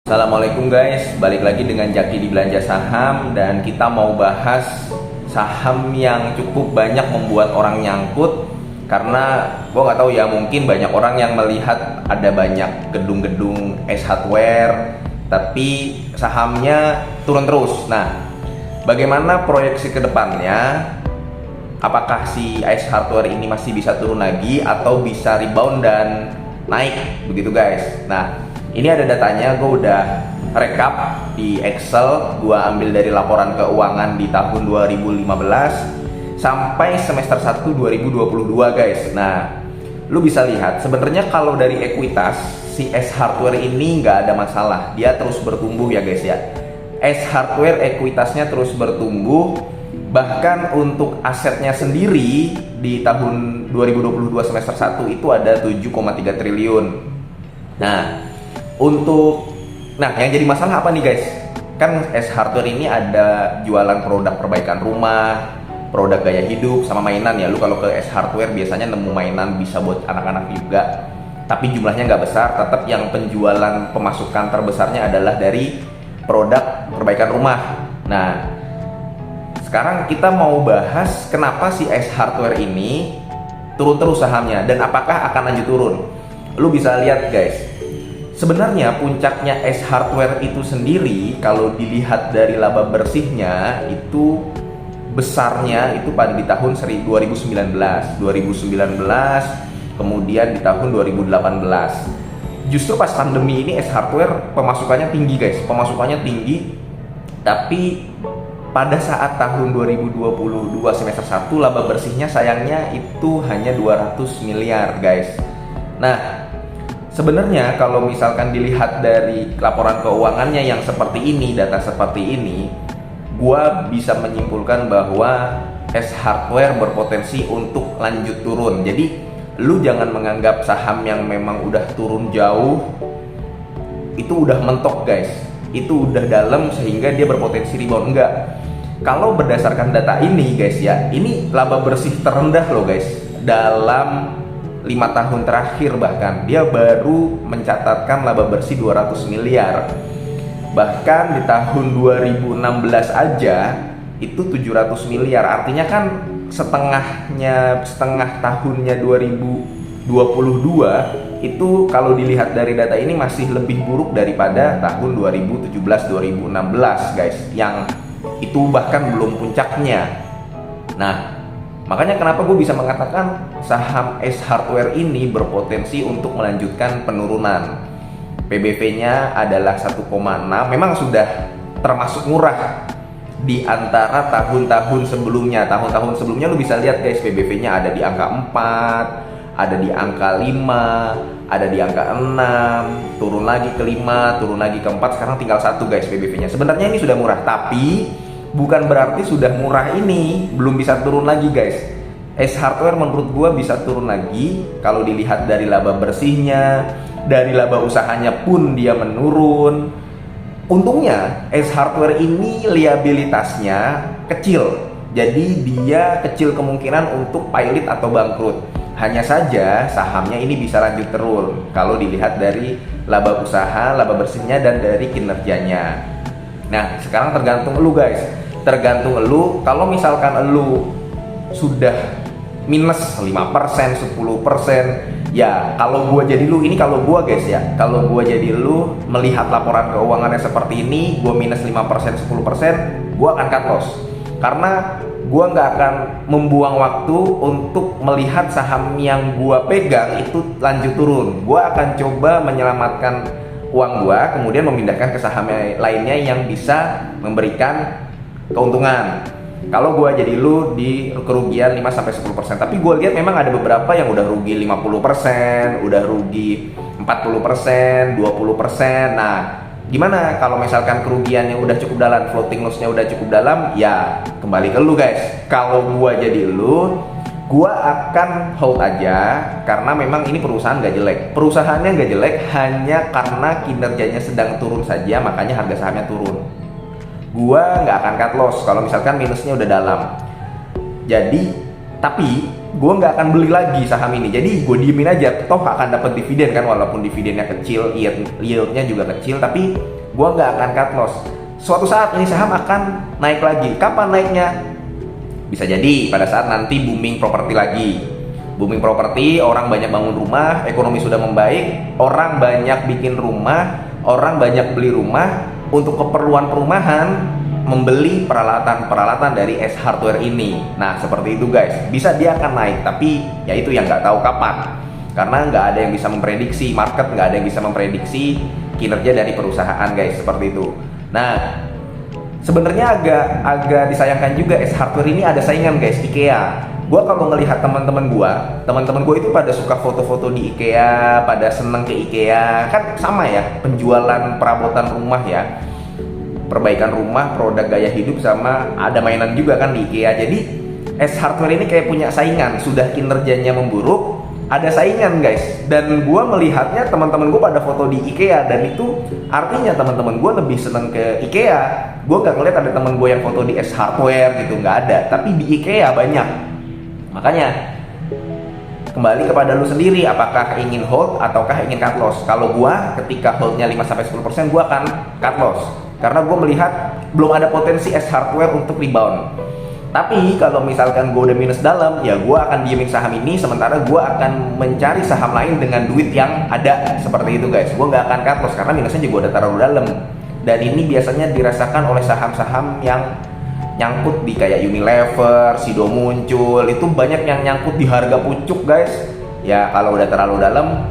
Assalamualaikum guys, balik lagi dengan Jaki di Belanja Saham. Dan kita mau bahas saham yang cukup banyak membuat orang nyangkut. Karena gue nggak tahu ya, mungkin banyak orang yang melihat ada banyak gedung-gedung S Hardware, tapi sahamnya turun terus. Nah, bagaimana proyeksi ke depannya? Apakah si S Hardware ini masih bisa turun lagi atau bisa rebound dan naik begitu guys? Nah, ini ada datanya, gue udah rekap di Excel, gue ambil dari laporan keuangan di tahun 2015 sampai semester 1 2022 guys. Nah, lu bisa lihat sebenarnya kalau dari ekuitas si S Hardware ini nggak ada masalah, dia terus bertumbuh ya guys ya. S Hardware ekuitasnya terus bertumbuh, bahkan untuk asetnya sendiri di tahun 2022 semester 1 itu ada 7,3 triliun. Nah, yang jadi masalah apa nih guys? Kan S Hardware ini ada jualan produk perbaikan rumah, produk gaya hidup, sama mainan ya. Lu kalau ke S Hardware biasanya nemu mainan bisa buat anak-anak juga, tapi jumlahnya nggak besar. Tetap yang penjualan pemasukan terbesarnya adalah dari produk perbaikan rumah. Nah, sekarang kita mau bahas kenapa si S Hardware ini turun terus sahamnya dan apakah akan lanjut turun. Lu bisa lihat guys, sebenarnya puncaknya S Hardware itu sendiri kalau dilihat dari laba bersihnya itu besarnya itu pada di tahun 2019, kemudian di tahun 2018. Justru pas pandemi ini S Hardware pemasukannya tinggi guys, pemasukannya tinggi, tapi pada saat tahun 2022 semester 1 laba bersihnya sayangnya itu hanya 200 miliar guys. Nah, sebenarnya kalau misalkan dilihat dari laporan keuangannya yang seperti ini, data seperti ini, gua bisa menyimpulkan bahwa S Hardware berpotensi untuk lanjut turun. Jadi lu jangan menganggap saham yang memang udah turun jauh itu udah mentok guys, itu udah dalam sehingga dia berpotensi rebound. Enggak. Kalau berdasarkan data ini guys ya, ini laba bersih terendah loh guys dalam 5 tahun terakhir, bahkan dia baru mencatatkan laba bersih 200 miliar. Bahkan di tahun 2016 aja itu 700 miliar. Artinya kan setengah tahunnya 2022 itu kalau dilihat dari data ini masih lebih buruk daripada tahun 2017-2016 guys, yang itu bahkan belum puncaknya. Nah, makanya kenapa gue bisa mengatakan saham S Hardware ini berpotensi untuk melanjutkan penurunan. PBV-nya adalah 1,6, memang sudah termasuk murah di antara tahun-tahun sebelumnya. Tahun-tahun sebelumnya lu bisa lihat guys, PBV-nya ada di angka 4, ada di angka 5, ada di angka 6, turun lagi ke 5, turun lagi ke 4, sekarang tinggal 1 guys PBV-nya. Sebenarnya ini sudah murah, tapi bukan berarti sudah murah ini belum bisa turun lagi guys. S Hardware menurut gua bisa turun lagi kalau dilihat dari laba bersihnya, dari laba usahanya pun dia menurun. Untungnya S Hardware ini liabilitasnya kecil, jadi dia kecil kemungkinan untuk pilot atau bangkrut. Hanya saja sahamnya ini bisa lanjut turun kalau dilihat dari laba usaha, laba bersihnya, dan dari kinerjanya. Nah, sekarang tergantung lu guys, tergantung lu. Kalau misalkan lu sudah minus 5%, 10%, ya kalau gua jadi lu, ini kalau gua guys ya, kalau gua jadi lu melihat laporan keuangannya seperti ini, gua minus 5%, 10%, gua akan cut loss. Karena gua nggak akan membuang waktu untuk melihat saham yang gua pegang itu lanjut turun. Gua akan coba menyelamatkan uang gua, kemudian memindahkan ke saham lainnya yang bisa memberikan keuntungan. Kalau gua jadi lu di kerugian 5-10%, tapi gua lihat memang ada beberapa yang udah rugi 50%, udah rugi 40%, 20%. Nah, gimana kalau misalkan kerugiannya udah cukup dalam, floating loss-nya udah cukup dalam, ya kembali ke lu guys. Kalau gua jadi lu, gua akan hold aja karena memang ini perusahaan gak jelek. Perusahaannya gak jelek, hanya karena kinerjanya sedang turun saja, makanya harga sahamnya turun. Gua nggak akan cut loss kalau misalkan minusnya udah dalam. Jadi, tapi gue nggak akan beli lagi saham ini. Jadi gue diemin aja, toh akan dapat dividen kan, walaupun dividennya kecil, yieldnya juga kecil, tapi gue nggak akan cut loss. Suatu saat ini saham akan naik lagi. Kapan naiknya? Bisa jadi pada saat nanti booming properti lagi. Booming properti, orang banyak bangun rumah, ekonomi sudah membaik, orang banyak bikin rumah, orang banyak beli rumah untuk keperluan perumahan, membeli peralatan-peralatan dari S Hardware ini. Nah seperti itu guys, bisa dia akan naik, tapi ya itu yang nggak tahu kapan, karena nggak ada yang bisa memprediksi market, nggak ada yang bisa memprediksi kinerja dari perusahaan guys, seperti itu. Nah sebenarnya agak disayangkan juga S Hardware ini ada saingan guys, IKEA. Gua kalau ngelihat teman-teman gua itu pada suka foto-foto di IKEA, pada seneng ke IKEA, kan sama ya, penjualan perabotan rumah ya, perbaikan rumah, produk gaya hidup, sama ada mainan juga kan di IKEA. Jadi S Hardware ini kayak punya saingan, sudah kinerjanya memburuk, ada saingan guys. Dan gua melihatnya teman-teman gua pada foto di IKEA, dan itu artinya teman-teman gua lebih seneng ke IKEA. Gua nggak ngeliat ada teman gua yang foto di S Hardware gitu, nggak ada, tapi di IKEA banyak. Makanya kembali kepada lu sendiri, apakah ingin hold ataukah ingin cut loss. Kalau gua ketika holdnya 5-10%, gua akan cut loss karena gua melihat belum ada potensi S Hardware untuk rebound. Tapi kalau misalkan gua udah minus dalam, ya gua akan diemin saham ini, sementara gua akan mencari saham lain dengan duit yang ada. Seperti itu guys, gua nggak akan cut loss karena minusnya juga udah terlalu dalam. Dan ini biasanya dirasakan oleh saham-saham yang nyangkut di kayak Unilever, Sido muncul, itu banyak yang nyangkut di harga pucuk guys. Ya kalau udah terlalu dalam,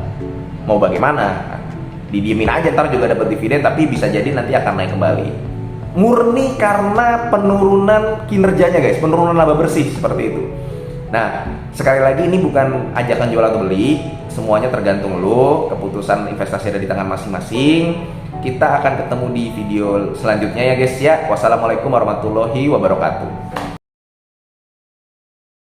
mau bagaimana? Didiemin aja, ntar juga dapat dividen, tapi bisa jadi nanti akan naik kembali. Murni karena penurunan kinerjanya guys, penurunan laba bersih, seperti itu. Nah sekali lagi ini bukan ajakan jual atau beli, semuanya tergantung lo, keputusan investasi ada di tangan masing-masing. Kita akan ketemu di video selanjutnya ya guys ya. Wassalamualaikum warahmatullahi wabarakatuh.